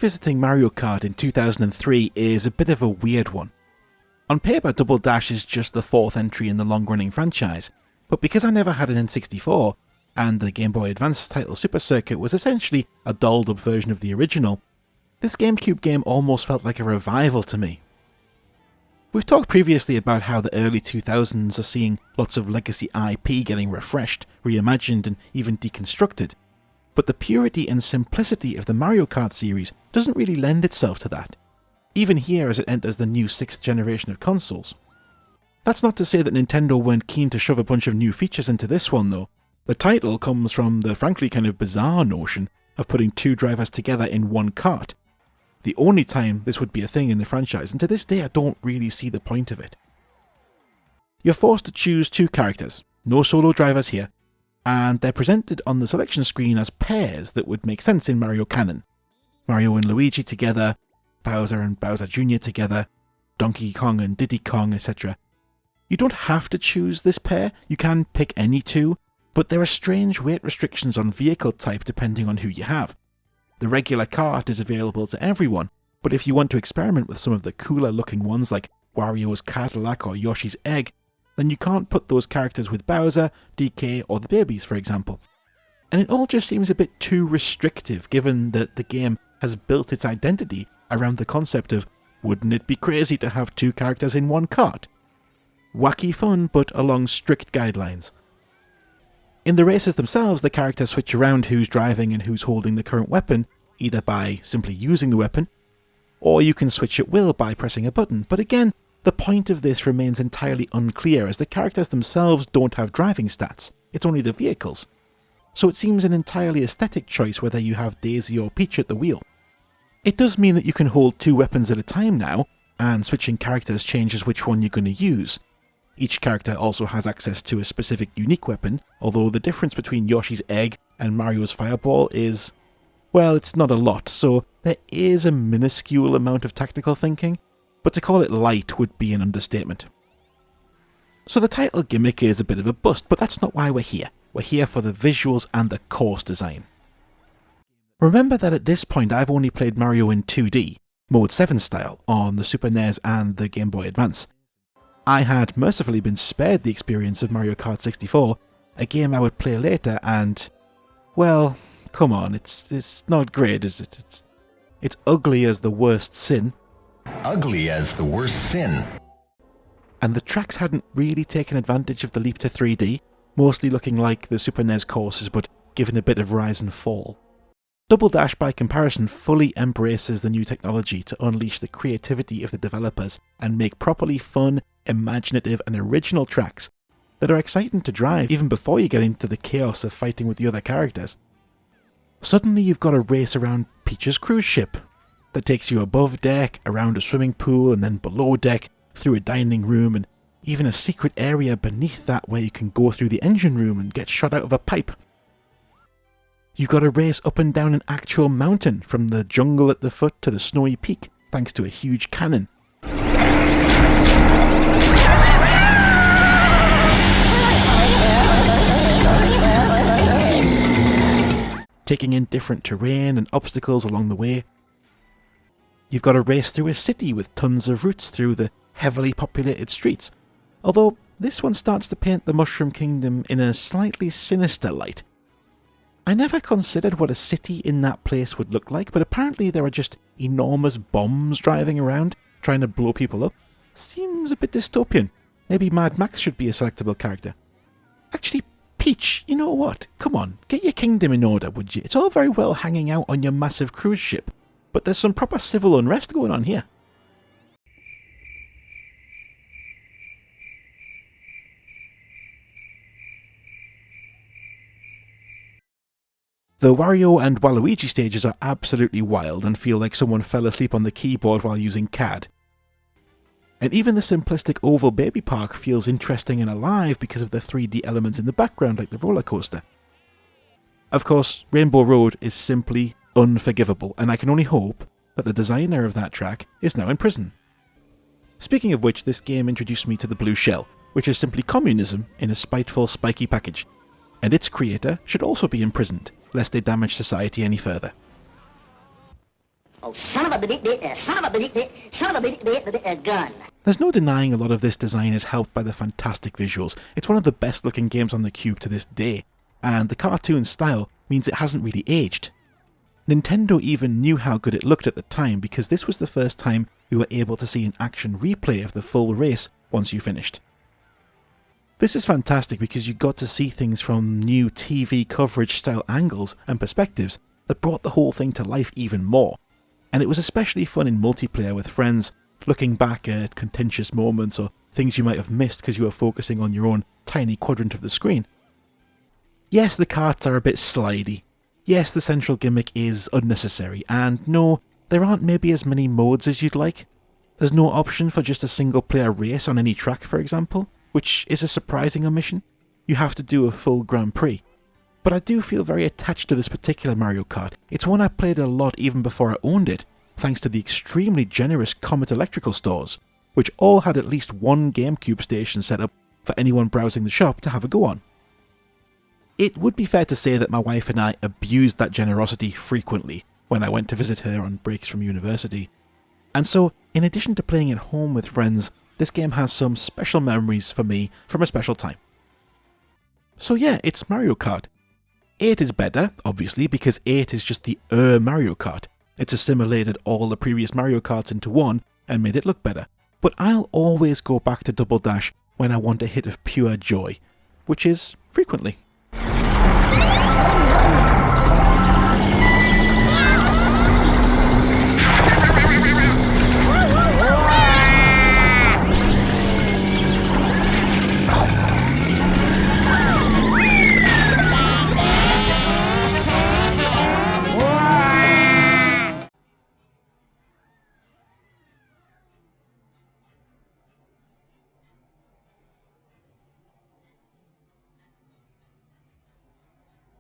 revisiting Mario Kart in 2003 is a bit of a weird one. On paper, Double Dash is just the fourth entry in the long-running franchise, but because I never had an N64, and the Game Boy Advance title Super Circuit was essentially a dolled-up version of the original, this GameCube game almost felt like a revival to me. We've talked previously about how the early 2000s are seeing lots of legacy IP getting refreshed, reimagined, and even deconstructed, but the purity and simplicity of the Mario Kart series doesn't really lend itself to that, even here as it enters the new 6th generation of consoles. That's not to say that Nintendo weren't keen to shove a bunch of new features into this one though. The title comes from the frankly kind of bizarre notion of putting two drivers together in one kart. The only time this would be a thing in the franchise, and to this day I don't really see the point of it. You're forced to choose two characters, no solo drivers here, and they're presented on the selection screen as pairs that would make sense in Mario canon. Mario and Luigi together, Bowser and Bowser Jr. together, Donkey Kong and Diddy Kong, etc. You don't have to choose this pair, you can pick any two, but there are strange weight restrictions on vehicle type depending on who you have. The regular kart is available to everyone, but if you want to experiment with some of the cooler looking ones like Wario's Cadillac or Yoshi's Egg, then you can't put those characters with Bowser, DK or the babies for example. And it all just seems a bit too restrictive given that the game has built its identity around the concept of wouldn't it be crazy to have two characters in one kart? Wacky fun but along strict guidelines. In the races themselves, the characters switch around who's driving and who's holding the current weapon, either by simply using the weapon, or you can switch at will by pressing a button, but again, the point of this remains entirely unclear as the characters themselves don't have driving stats, it's only the vehicles. So it seems an entirely aesthetic choice whether you have Daisy or Peach at the wheel. It does mean that you can hold two weapons at a time now, and switching characters changes which one you're going to use. Each character also has access to a specific unique weapon, although the difference between Yoshi's Egg and Mario's Fireball is, well, it's not a lot, so there is a minuscule amount of tactical thinking, but to call it light would be an understatement. So the title gimmick is a bit of a bust, but that's not why we're here. We're here for the visuals and the course design. Remember that at this point I've only played Mario in 2D, Mode 7 style, on the Super NES and the Game Boy Advance. I had mercifully been spared the experience of Mario Kart 64, a game I would play later, and, well, come on, it's not great, is it? It's ugly as the worst sin. Ugly as the worst sin. And the tracks hadn't really taken advantage of the leap to 3D, mostly looking like the Super NES courses but given a bit of rise and fall. Double Dash by comparison fully embraces the new technology to unleash the creativity of the developers and make properly fun, imaginative and original tracks that are exciting to drive even before you get into the chaos of fighting with the other characters. Suddenly you've got a race around Peach's cruise ship that takes you above deck, around a swimming pool and then below deck, through a dining room and even a secret area beneath that where you can go through the engine room and get shot out of a pipe. You've got to race up and down an actual mountain from the jungle at the foot to the snowy peak thanks to a huge cannon. Taking in different terrain and obstacles along the way. You've got to race through a city with tons of routes through the heavily populated streets, although this one starts to paint the Mushroom Kingdom in a slightly sinister light. I never considered what a city in that place would look like, but apparently there are just enormous bombs driving around, trying to blow people up. Seems a bit dystopian. Maybe Mad Max should be a selectable character. Actually, Peach, you know what? Come on, get your kingdom in order, would you? It's all very well hanging out on your massive cruise ship, but there's some proper civil unrest going on here. The Wario and Waluigi stages are absolutely wild and feel like someone fell asleep on the keyboard while using CAD. And even the simplistic oval baby park feels interesting and alive because of the 3D elements in the background like the roller coaster. Of course, Rainbow Road is simply unforgivable, and I can only hope that the designer of that track is now in prison. Speaking of which, this game introduced me to the Blue Shell, which is simply communism in a spiteful, spiky package, and its creator should also be imprisoned, lest they damage society any further. Oh, son of a gun. There's no denying a lot of this design is helped by the fantastic visuals. It's one of the best looking games on the Cube to this day, and the cartoon style means it hasn't really aged. Nintendo even knew how good it looked at the time because this was the first time we were able to see an action replay of the full race once you finished. This is fantastic because you got to see things from new TV coverage style angles and perspectives that brought the whole thing to life even more, and it was especially fun in multiplayer with friends, looking back at contentious moments or things you might have missed because you were focusing on your own tiny quadrant of the screen. Yes, the karts are a bit slidey. Yes, the central gimmick is unnecessary, and no, there aren't maybe as many modes as you'd like. There's no option for just a single player race on any track, for example, which is a surprising omission. You have to do a full Grand Prix. But I do feel very attached to this particular Mario Kart. It's one I played a lot even before I owned it, thanks to the extremely generous Comet Electrical stores, which all had at least one GameCube station set up for anyone browsing the shop to have a go on. It would be fair to say that my wife and I abused that generosity frequently when I went to visit her on breaks from university. And so, in addition to playing at home with friends, this game has some special memories for me from a special time. So yeah, it's Mario Kart. 8 is better, obviously, because 8 is just the Mario Kart. It's assimilated all the previous Mario Karts into one and made it look better. But I'll always go back to Double Dash when I want a hit of pure joy, which is frequently.